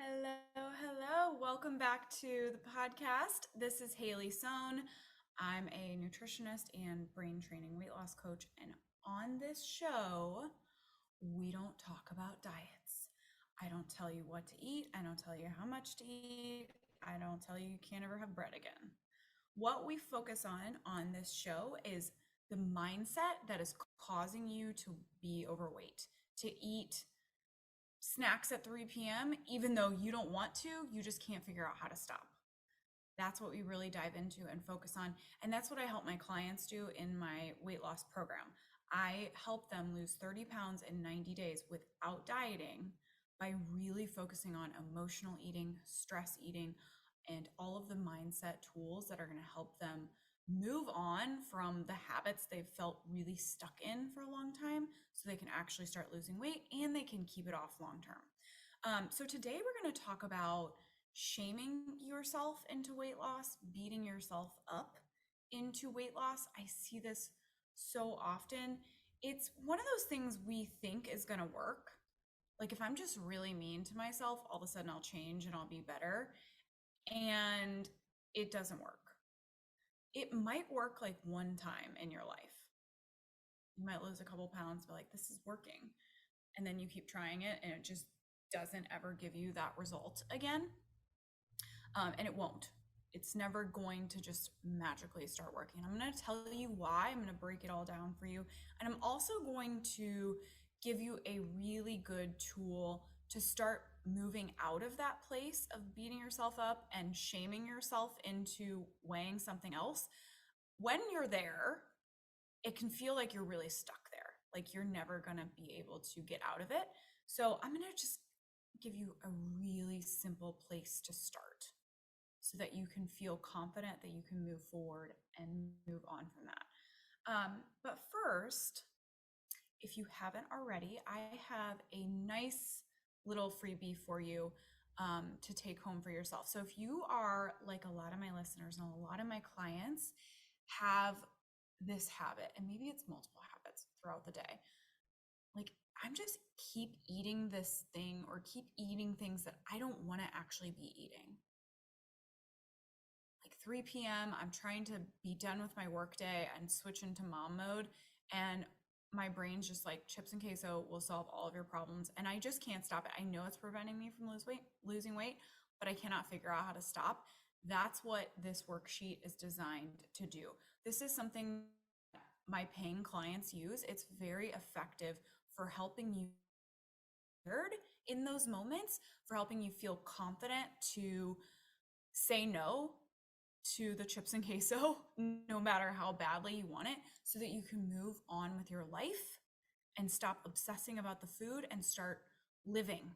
Hello. Welcome back to the podcast. This is Haley Sohn. I'm a nutritionist and brain training weight loss coach. And on this show, we don't talk about diets. I don't tell you what to eat. I don't tell you how much to eat. I don't tell you can't ever have bread again. What we focus on this show is the mindset that is causing you to be overweight, to eat snacks at 3 p.m., even though you don't want to, you just can't figure out how to stop. That's what we really dive into and focus on. And that's what I help my clients do in my weight loss program. I help them lose 30 pounds in 90 days without dieting by really focusing on emotional eating, stress eating, and all of the mindset tools that are going to help them move on from the habits they've felt really stuck in for a long time so they can actually start losing weight and they can keep it off long term. So today we're going to talk about shaming yourself into weight loss, beating yourself up into weight loss. I see this so often. It's one of those things we think is going to work. Like if I'm just really mean to myself, all of a sudden I'll change and I'll be better. And it doesn't work. It might work like one time in your life. You might lose a couple pounds, but like, this is working. And then you keep trying it and it just doesn't ever give you that result again. And it won't. It's never going to just magically start working. I'm going to tell you why. I'm going to break it all down for you. And I'm also going to give you a really good tool to start moving out of that place of beating yourself up and shaming yourself into weighing something else. When you're there, it can feel like you're really stuck there, like you're never going to be able to get out of it. So I'm going to just give you a really simple place to start so that you can feel confident that you can move forward and move on from that. But first, if you haven't already, I have a nice little freebie for you to take home for yourself. So if you are like a lot of my listeners and a lot of my clients have this habit, and maybe it's multiple habits throughout the day, like I'm just keep eating this thing or keep eating things that I don't want to actually be eating. Like 3 p.m., I'm trying to be done with my workday and switch into mom mode. And my brain's just like chips and queso will solve all of your problems. And I just can't stop it. I know it's preventing me from losing weight, but I cannot figure out how to stop. That's what this worksheet is designed to do. This is something my paying clients use. It's very effective for helping you in those moments, for helping you feel confident to say no to the chips and queso, no matter how badly you want it, so that you can move on with your life and stop obsessing about the food and start living.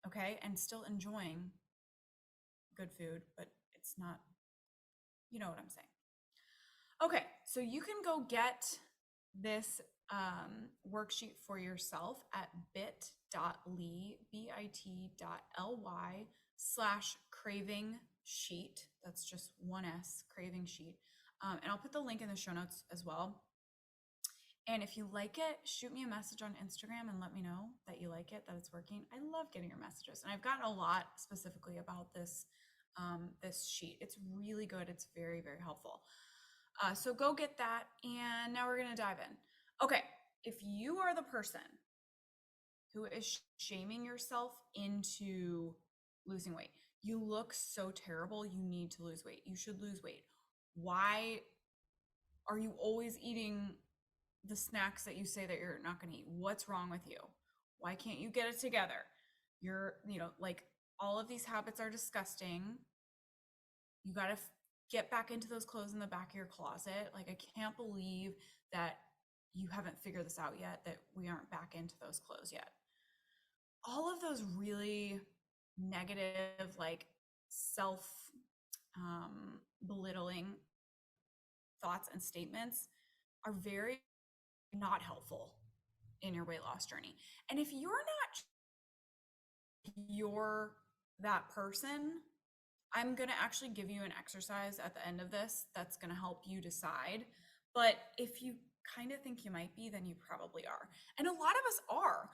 Okay. And still enjoying good food, but it's not, you know what I'm saying. Okay. So you can go get this worksheet for yourself at bit.ly, bit.ly/craving sheet. That's just one S, craving sheet. And I'll put the link in the show notes as well. And if you like it, shoot me a message on Instagram and let me know that you like it, that it's working. I love getting your messages. And I've gotten a lot specifically about this, this sheet. It's really good. It's very, very helpful. So go get that. And now we're going to dive in. Okay. If you are the person who is shaming yourself into losing weight, you look so terrible, you need to lose weight. You should lose weight. Why are you always eating the snacks that you say that you're not going to eat? What's wrong with you? Why can't you get it together? You're, like all of these habits are disgusting. You got to get back into those clothes in the back of your closet. Like, I can't believe that you haven't figured this out yet, that we aren't back into those clothes yet. All of those really negative, like self belittling thoughts and statements are very not helpful in your weight loss journey. And if you're that person, I'm going to actually give you an exercise at the end of this that's going to help you decide. But if you kind of think you might be, then you probably are. And a lot of us are.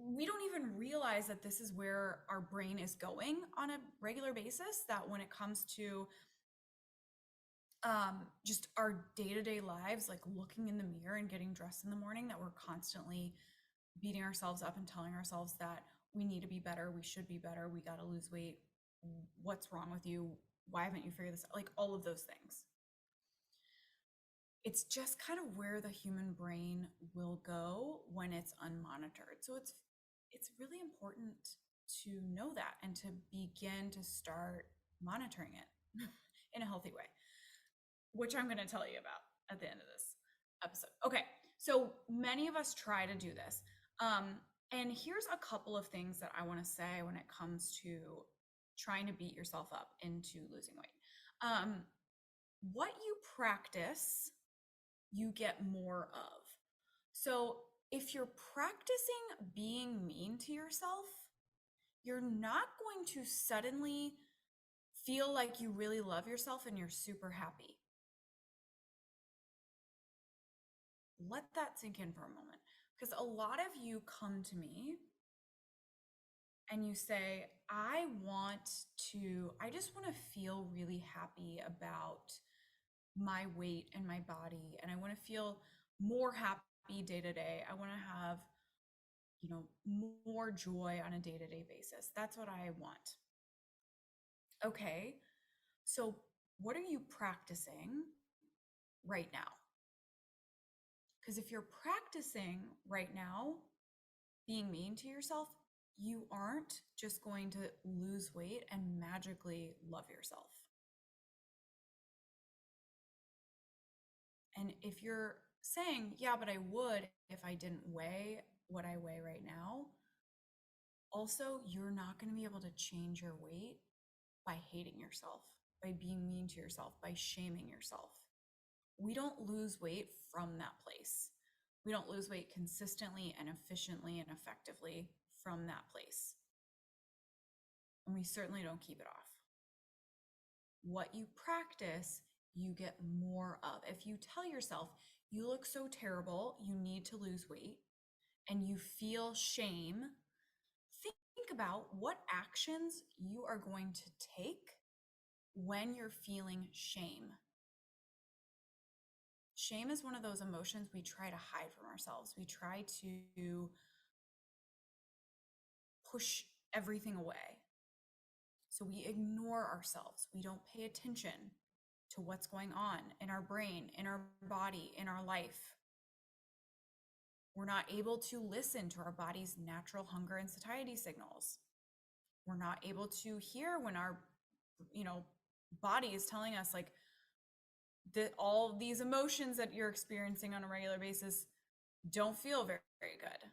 we don't even realize that this is where our brain is going on a regular basis, that when it comes to just our day-to-day lives, like looking in the mirror and getting dressed in the morning, that we're constantly beating ourselves up and telling ourselves that we need to be better, we should be better, we got to lose weight, what's wrong with you, why haven't you figured this out, like all of those things. It's just kind of where the human brain will go when it's unmonitored. So it's really important to know that and to begin to start monitoring it in a healthy way, which I'm going to tell you about at the end of this episode. Okay, so many of us try to do this. And here's a couple of things that I want to say when it comes to trying to beat yourself up into losing weight. What you practice, you get more of. So if you're practicing being mean to yourself, you're not going to suddenly feel like you really love yourself and you're super happy. Let that sink in for a moment, because a lot of you come to me and you say, I just want to feel really happy about my weight and my body, and I want to feel more happy day to day. I want to have, more joy on a day-to-day basis. That's what I want. Okay, so what are you practicing right now? Because if you're practicing right now being mean to yourself, you aren't just going to lose weight and magically love yourself. And if you're saying, yeah, but I would if I didn't weigh what I weigh right now, also, you're not going to be able to change your weight by hating yourself, by being mean to yourself, by shaming yourself. We don't lose weight from that place. We don't lose weight consistently and efficiently and effectively from that place. And we certainly don't keep it off. What you practice, you get more of. If you tell yourself, you look so terrible, you need to lose weight, and you feel shame, think about what actions you are going to take when you're feeling shame. Shame is one of those emotions we try to hide from ourselves. We try to push everything away. So we ignore ourselves. We don't pay attention to what's going on in our brain, in our body, in our life. We're not able to listen to our body's natural hunger and satiety signals. We're not able to hear when our, body is telling us like that all these emotions that you're experiencing on a regular basis don't feel very, very good.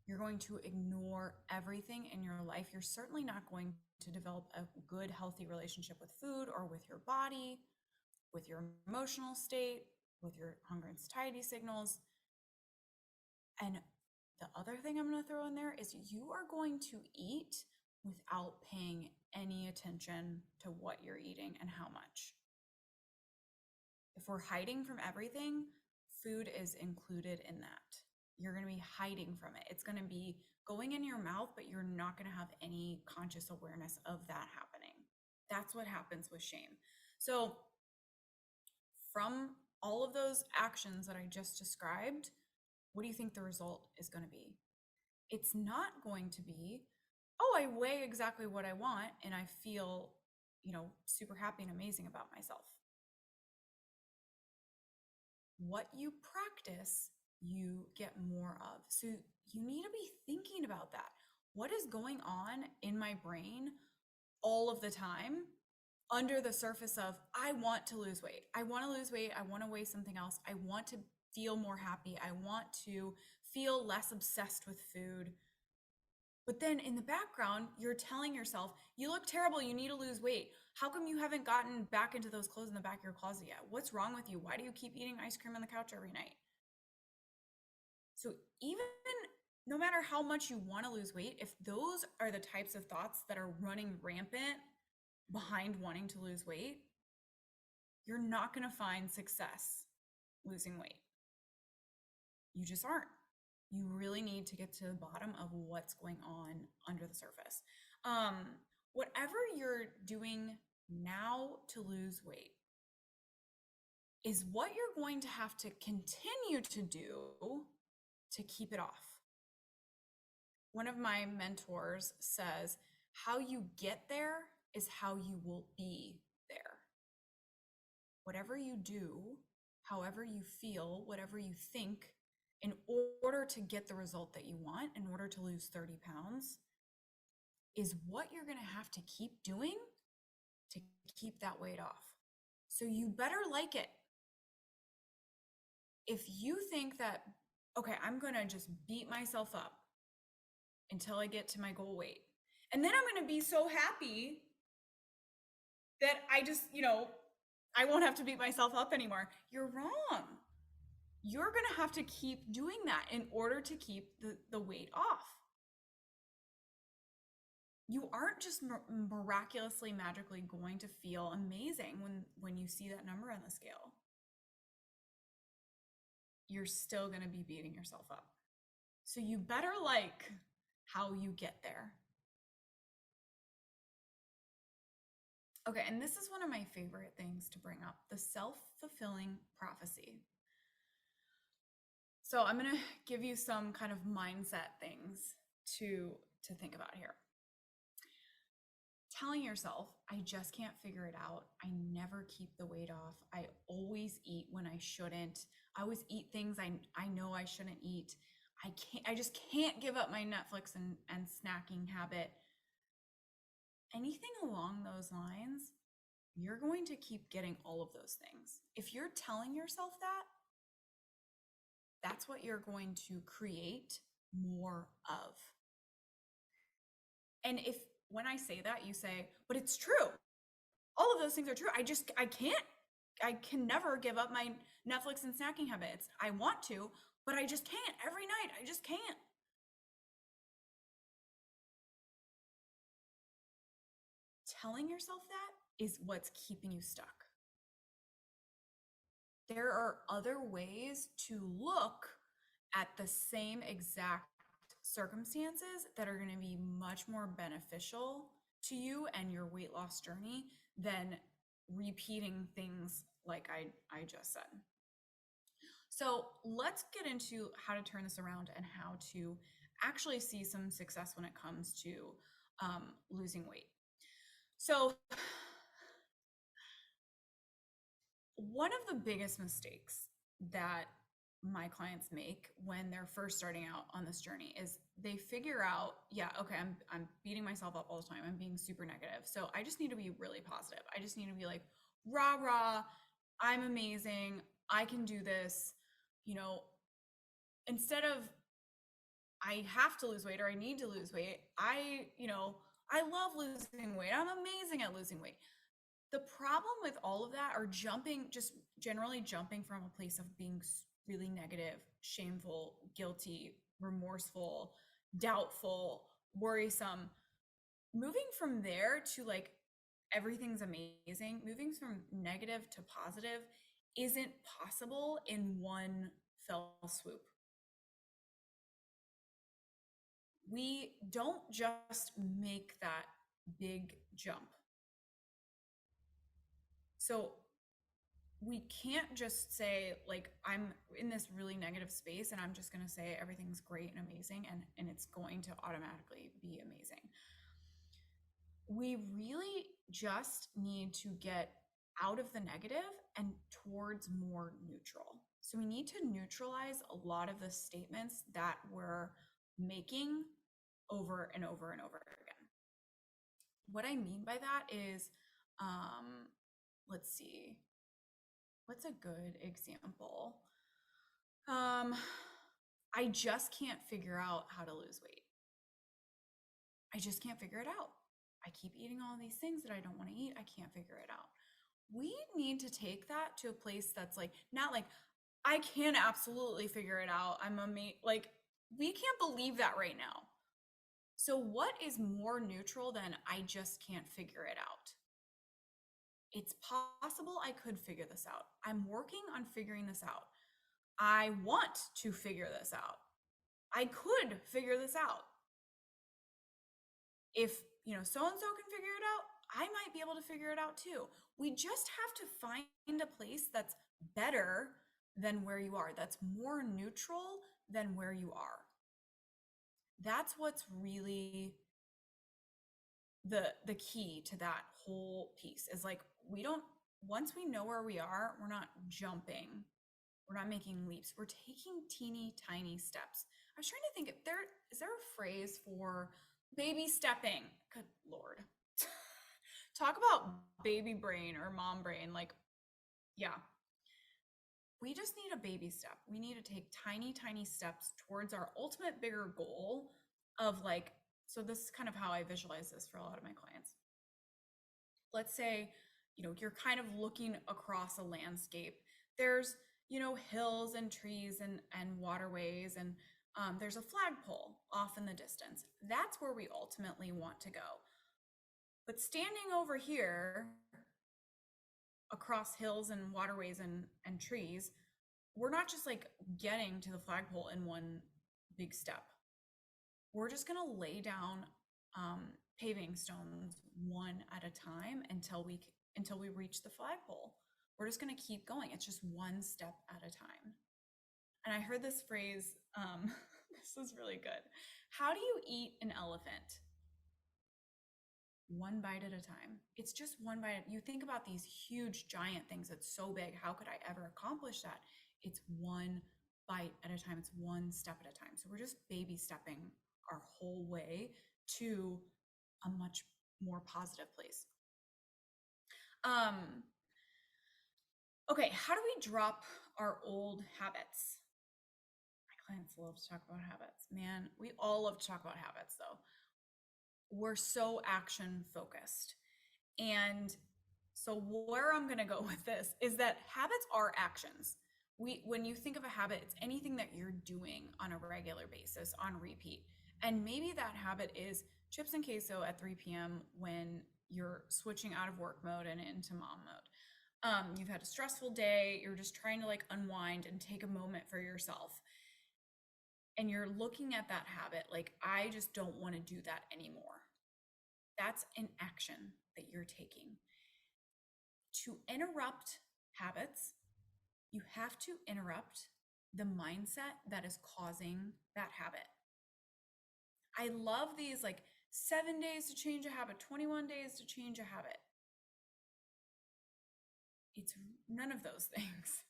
You're going to ignore everything in your life. You're certainly not going to develop a good, healthy relationship with food or with your body, with your emotional state, with your hunger and satiety signals. And the other thing I'm going to throw in there is you are going to eat without paying any attention to what you're eating and how much. If we're hiding from everything, food is included in that. You're going to be hiding from it. It's going to be going in your mouth, but you're not going to have any conscious awareness of that happening. That's what happens with shame. So from all of those actions that I just described, what do you think the result is going to be? It's not going to be, oh, I weigh exactly what I want and I feel, super happy and amazing about myself. What you practice, you get more of. So you need to be thinking about that. What is going on in my brain all of the time under the surface of, I want to lose weight. I want to lose weight. I want to weigh something else. I want to feel more happy. I want to feel less obsessed with food. But then in the background, you're telling yourself, you look terrible. You need to lose weight. How come you haven't gotten back into those clothes in the back of your closet yet? What's wrong with you? Why do you keep eating ice cream on the couch every night? So even no matter how much you want to lose weight, if those are the types of thoughts that are running rampant behind wanting to lose weight, you're not going to find success losing weight. You just aren't. You really need to get to the bottom of what's going on under the surface. Whatever you're doing now to lose weight is what you're going to have to continue to do to keep it off. One of my mentors says, how you get there is how you will be there. Whatever you do, however you feel, whatever you think, in order to get the result that you want, in order to lose 30 pounds, is what you're going to have to keep doing to keep that weight off. So you better like it. If you think that, okay, I'm going to just beat myself up until I get to my goal weight, and then I'm going to be so happy that I just, I won't have to beat myself up anymore. You're wrong. You're going to have to keep doing that in order to keep the weight off. You aren't just miraculously, magically going to feel amazing when you see that number on the scale. You're still going to be beating yourself up. So you better like how you get there. Okay, and this is one of my favorite things to bring up, the self-fulfilling prophecy. So I'm going to give you some kind of mindset things to think about here. Telling yourself, I just can't figure it out. I never keep the weight off. I always eat when I shouldn't. I always eat things I know I shouldn't eat. I just can't give up my Netflix and snacking habit. Anything along those lines, you're going to keep getting all of those things. If you're telling yourself that, that's what you're going to create more of. And if when I say that, you say, but it's true. All of those things are true. I can never give up my Netflix and snacking habits. I want to, but I just can't. Every night, I just can't. Telling yourself that is what's keeping you stuck. There are other ways to look at the same exact circumstances that are going to be much more beneficial to you and your weight loss journey than repeating things like I just said. So let's get into how to turn this around and how to actually see some success when it comes to losing weight. So one of the biggest mistakes that my clients make when they're first starting out on this journey is they figure out, yeah, okay, I'm beating myself up all the time. I'm being super negative. So I just need to be really positive. I just need to be like, rah, rah, I'm amazing. I can do this. Instead of I have to lose weight or I need to lose weight, I love losing weight. I'm amazing at losing weight. The problem with all of that are just generally jumping from a place of being really negative, shameful, guilty, remorseful, doubtful, worrisome. Moving from there to like everything's amazing, moving from negative to positive isn't possible in one fell swoop. We don't just make that big jump. So we can't just say like I'm in this really negative space and I'm just going to say everything's great and amazing and it's going to automatically be amazing. We really just need to get out of the negative and towards more neutral. So we need to neutralize a lot of the statements that we're making over and over and over again. What I mean by that is, let's see, what's a good example? I just can't figure out how to lose weight. I just can't figure it out. I keep eating all these things that I don't want to eat. I can't figure it out. We need to take that to a place that's like, not like, I can absolutely figure it out. I'm amazing. Like, we can't believe that right now. So what is more neutral than I just can't figure it out? It's possible I could figure this out. I'm working on figuring this out. I want to figure this out. I could figure this out. If, so-and-so can figure it out, I might be able to figure it out too. We just have to find a place that's better than where you are, that's more neutral than where you are. That's what's really the key to that whole piece is like, once we know where we are, we're not jumping. We're not making leaps. We're taking teeny tiny steps. I was trying to think is there a phrase for baby stepping? Good Lord. Talk about baby brain or mom brain. Like, yeah. We just need a baby step. We need to take tiny, tiny steps towards our ultimate bigger goal of like, so this is kind of how I visualize this for a lot of my clients. Let's say, you're kind of looking across a landscape. There's, hills and trees and waterways, and there's a flagpole off in the distance. That's where we ultimately want to go. But standing over here across hills and waterways and trees, we're not just like getting to the flagpole in one big step. We're just going to lay down paving stones one at a time until we reach the flagpole. We're just going to keep going. It's just one step at a time. And I heard this phrase, this is really good. How do you eat an elephant? One bite at a time. It's just one bite. You think about these huge, giant things that's so big. How could I ever accomplish that? It's one bite at a time. It's one step at a time. So we're just baby stepping our whole way to a much more positive place. Okay, how do we drop our old habits? My clients love to talk about habits. Man, we all love to talk about habits though. We're so action focused. And so where I'm going to go with this is that habits are actions. When you think of a habit, it's anything that you're doing on a regular basis on repeat. And maybe that habit is chips and queso at 3 p.m. when you're switching out of work mode and into mom mode. You've had a stressful day. You're just trying to like unwind and take a moment for yourself. And you're looking at that habit like, I just don't want to do that anymore. That's an action that you're taking. To interrupt habits, you have to interrupt the mindset that is causing that habit. I love these like 7 days to change a habit, 21 days to change a habit. It's none of those things.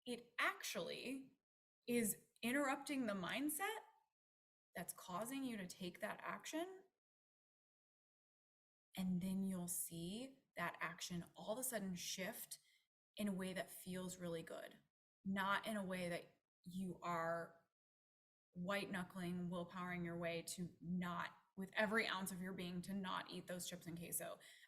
It actually is interrupting the mindset that's causing you to take that action. And then you'll see that action all of a sudden shift in a way that feels really good, not in a way that you are white knuckling, willpowering your way to not, with every ounce of your being, to not eat those chips and queso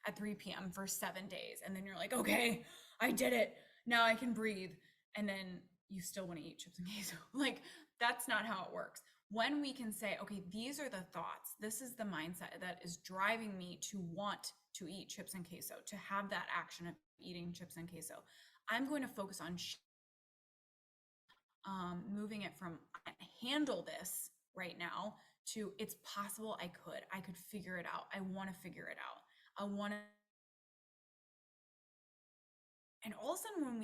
at 3 p.m. for 7 days. And then you're like, okay, I did it. Now I can breathe. And then you still want to eat chips and queso. Like, that's not how it works. When we can say, okay, these are the thoughts, this is the mindset that is driving me to want to eat chips and queso, to have that action of eating chips and queso. I'm going to focus on moving it from I can handle this right now to it's possible I could figure it out. I want to figure it out. And all of a sudden when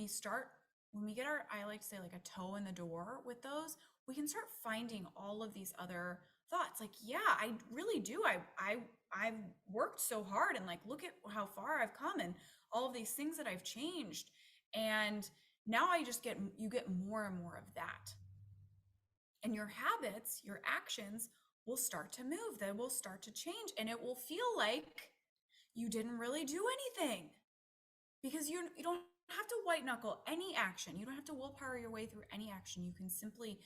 we get I like to say like a toe in the door with those, we can start finding all of these other thoughts. Like, yeah, I really do. I've worked so hard and like, look at how far I've come and all of these things that I've changed. And now you get more and more of that. And your habits, your actions will start to move. They will start to change, and it will feel like you didn't really do anything because you don't have to white knuckle any action. You don't have to willpower your way through any action. You can simply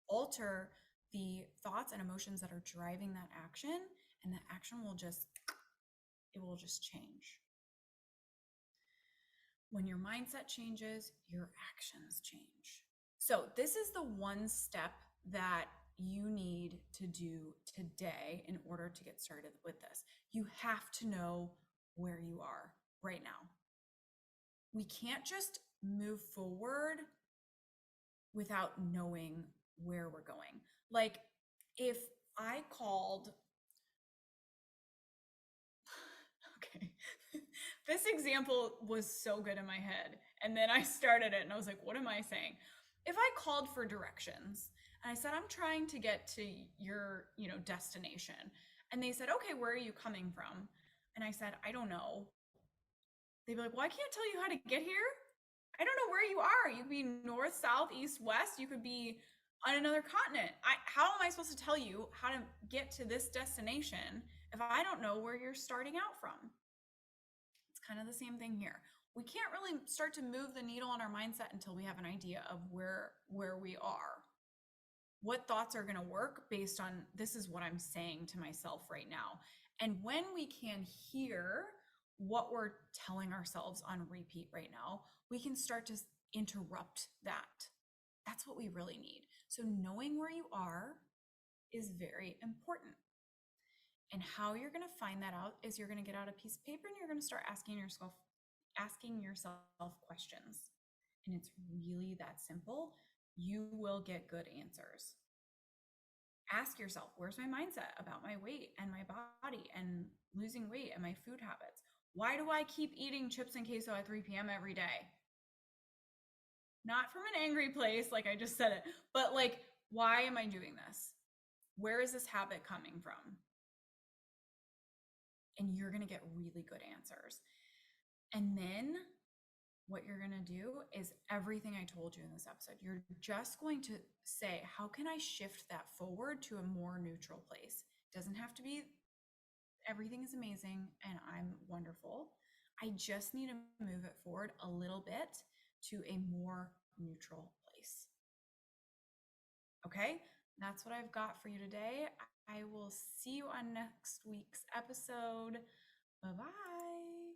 alter the thoughts and emotions that are driving that action, and the action will just change. When your mindset changes, your actions change. So this is the one step that you need to do today in order to get started with this. You have to know where you are right now. We can't just move forward without knowing where we're going. Like if I called, okay, this example was so good in my head. And then I started it and I was like, what am I saying? If I called for directions and I said, I'm trying to get to your, destination. And they said, okay, where are you coming from? And I said, I don't know. They'd be like, well, I can't tell you how to get here. I don't know where you are. You could be north, south, east, west. You could be on another continent. How am I supposed to tell you how to get to this destination if I don't know where you're starting out from? It's kind of the same thing here. We can't really start to move the needle on our mindset until we have an idea of where we are. What thoughts are going to work based on this is what I'm saying to myself right now. And when we can hear what we're telling ourselves on repeat right now, we can start to interrupt that. That's what we really need. So knowing where you are is very important. And how you're going to find that out is you're going to get out a piece of paper and you're going to start asking yourself questions. And it's really that simple. You will get good answers. Ask yourself, where's my mindset about my weight and my body and losing weight and my food habits? Why do I keep eating chips and queso at 3 p.m. every day? Not from an angry place, like I just said it, but like, why am I doing this? Where is this habit coming from? And you're going to get really good answers. And then what you're going to do is everything I told you in this episode. You're just going to say, how can I shift that forward to a more neutral place? It doesn't have to be everything is amazing and I'm wonderful. I just need to move it forward a little bit to a more neutral place. Okay, that's what I've got for you today. I will see you on next week's episode. Bye-bye.